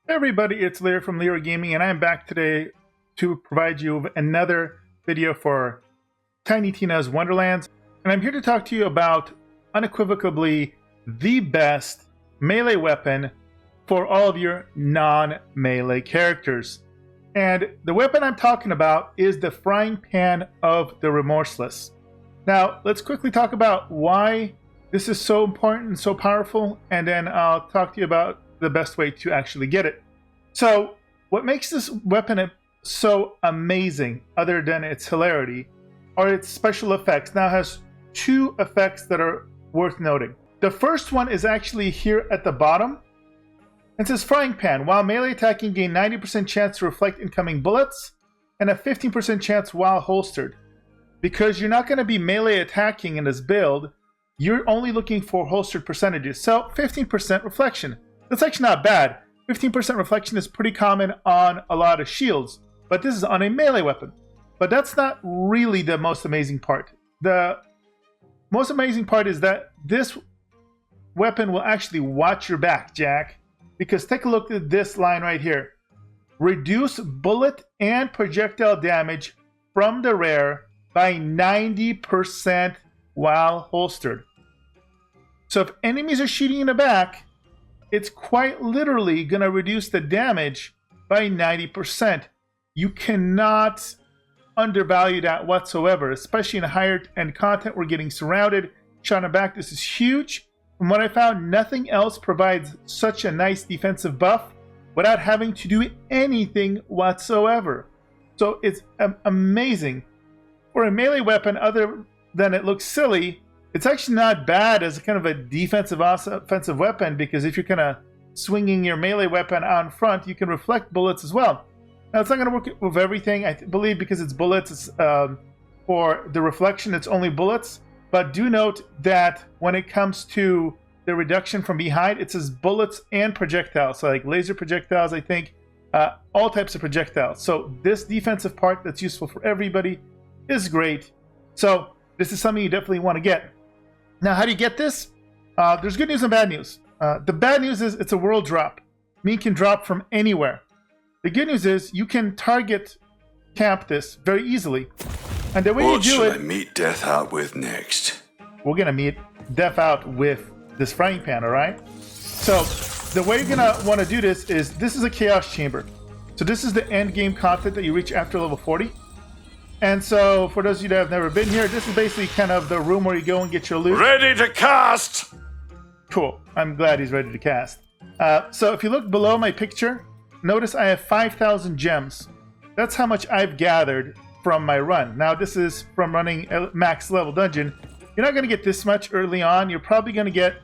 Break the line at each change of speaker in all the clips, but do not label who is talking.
Hey everybody, it's Lear from Lear Gaming, and I'm back today to provide you with another video for Tiny Tina's Wonderlands. And I'm here to talk to you about unequivocally the best melee weapon for all of your non-melee characters. And the weapon I'm talking about is the frying pan of the Remorseless. Now, let's quickly talk about why this is so important and so powerful, and then I'll talk to you about the best way to actually get it. So what makes this weapon so amazing, other than its hilarity, are its special effects. Now it has two effects that are worth noting. The first one is actually here at the bottom. It says frying pan. While melee attacking, gain 90% chance to reflect incoming bullets and a 15% chance while holstered. Because you're not going to be melee attacking in this build, you're only looking for holstered percentages. So 15% reflection. That's actually not bad. 15% reflection is pretty common on a lot of shields, but this is on a melee weapon. But that's not really the most amazing part. The most amazing part is that this weapon will actually watch your back, Jack, because take a look at this line right here. Reduce bullet and projectile damage from the rare by 90% while holstered. So if enemies are shooting in the back, it's quite literally going to reduce the damage by 90%. You cannot undervalue that whatsoever, especially in higher end content. We're getting surrounded, shot in the back. This is huge. From what I found, nothing else provides such a nice defensive buff without having to do anything whatsoever. So it's amazing. For a melee weapon, other than it looks silly, it's actually not bad as a kind of a defensive offensive weapon, because if you're kind of swinging your melee weapon out in front, you can reflect bullets as well. Now, it's not going to work with everything, I believe, because it's bullets. It's, for the reflection, it's only bullets. But do note that when it comes to the reduction from behind, it says bullets and projectiles. So like laser projectiles, I think, all types of projectiles. So this defensive part that's useful for everybody is great. So this is something you definitely want to get. Now, how do you get this? There's good news and bad news. The bad news is it's a world drop. Mean can drop from anywhere. The good news is you can target camp this very easily. And the way you do it...
What should I meet death out with next?
We're going to meet death out with this frying pan, all right? So the way you're going to want to do this is a chaos chamber. So this is the end game content that you reach after level 40. And so, for those of you that have never been here, this is basically kind of the room where you go and get your loot.
Ready to cast!
Cool. I'm glad he's ready to cast. So if you look below my picture, notice I have 5,000 gems. That's how much I've gathered from my run. Now, this is from running a max level dungeon. You're not going to get this much early on. You're probably going to get,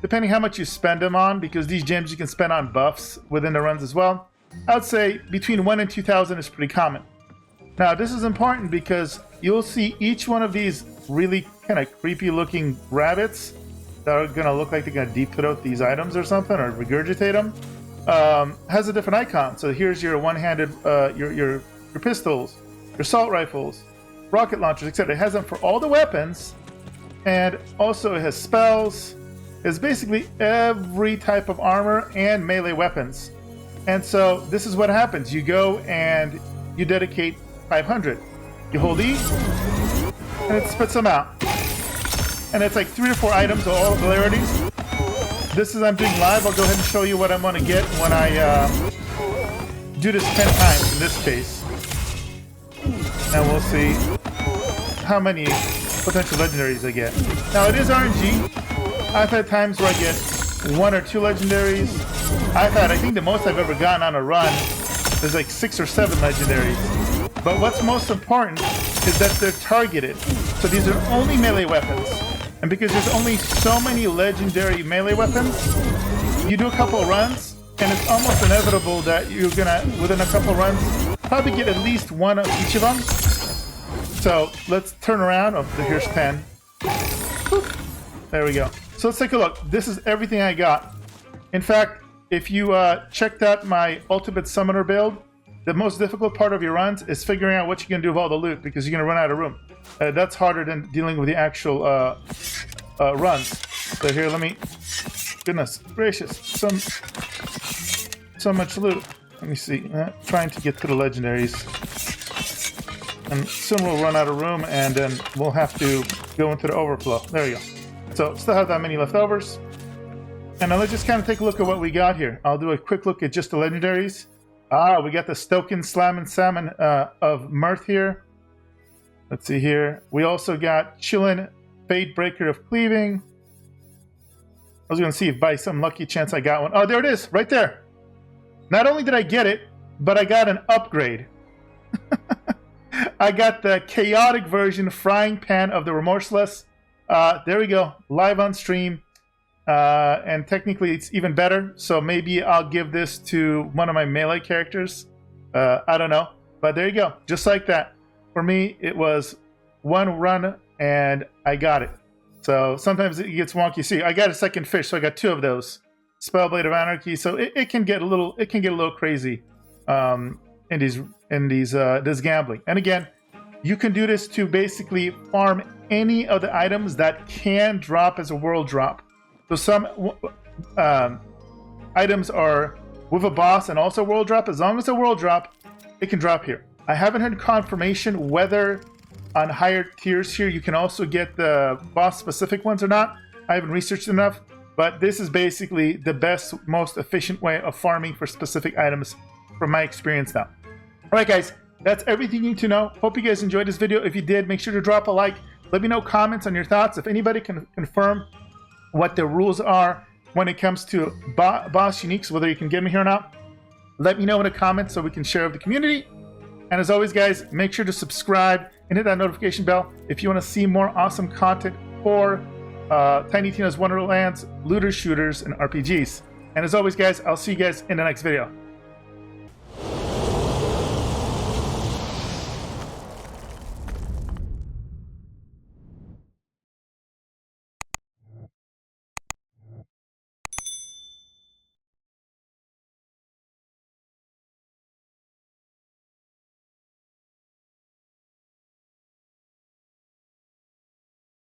depending how much you spend them on, because these gems you can spend on buffs within the runs as well. I would say between 1,000 and 2,000 is pretty common. Now, this is important because you'll see each one of these really kind of creepy looking rabbits that are going to look like they're going to deep throat these items or something, or regurgitate them, has a different icon. So here's your one-handed, your pistols, your assault rifles, rocket launchers, etc. It has them for all the weapons, and also it has spells. It's basically every type of armor and melee weapons. And so this is what happens. You go and you dedicate 500. You hold E, and it spits them out. And it's like 3 or 4 items of all rarities. This is I'm doing live. I'll go ahead and show you what I'm going to get when I do this 10 times in this case. And we'll see how many potential legendaries I get. Now, it is RNG. I've had times where I get 1 or 2 legendaries. I think the most I've ever gotten on a run is like 6 or 7 legendaries. But what's most important is that they're targeted. So these are only melee weapons. And because there's only so many legendary melee weapons, you do a couple runs, and it's almost inevitable that you're gonna, within a couple runs, probably get at least 1 of each of them. So let's turn around. Oh, here's 10. There we go. So let's take a look. This is everything I got. In fact, if you checked out my Ultimate Summoner build, the most difficult part of your runs is figuring out what you're going to do with all the loot, because you're going to run out of room. That's harder than dealing with the actual runs. So here, let me... Goodness gracious. so much loot. Let me see. Trying to get to the legendaries. And soon we'll run out of room, and then we'll have to go into the overflow. There you go. So still have that many leftovers. And now let's just kind of take a look at what we got here. I'll do a quick look at just the legendaries. We got the Stokin Slammin' Salmon of Mirth here. Let's see here. We also got Chillin' Fade Breaker of Cleaving. I was going to see if by some lucky chance I got one. Oh, there it is, right there. Not only did I get it, but I got an upgrade. I got the chaotic version frying pan of the Remorseless. There we go, live on stream. And technically it's even better, so maybe I'll give this to one of my melee characters. I don't know, but there you go, just like that. For me, it was one run and I got it. So sometimes it gets wonky. See, I got a second fish, so I got two of those. Spellblade of Anarchy, so it can get a little crazy in this gambling. And again, you can do this to basically farm any of the items that can drop as a world drop. So some items are with a boss and also world drop. As long as a world drop, it can drop here. I haven't heard confirmation whether on higher tiers here you can also get the boss specific ones or not. I haven't researched enough, but this is basically the best, most efficient way of farming for specific items from my experience now. All right, guys, that's everything you need to know. Hope you guys enjoyed this video. If you did, make sure to drop a like. Let me know comments on your thoughts. If anybody can confirm what the rules are when it comes to boss uniques, whether you can get them here or not, let me know in the comments so we can share with the community. And as always, guys, make sure to subscribe and hit that notification bell if you want to see more awesome content for Tiny Tina's Wonderlands, looters, shooters, and RPGs. And as always, guys, I'll see you guys in the next video.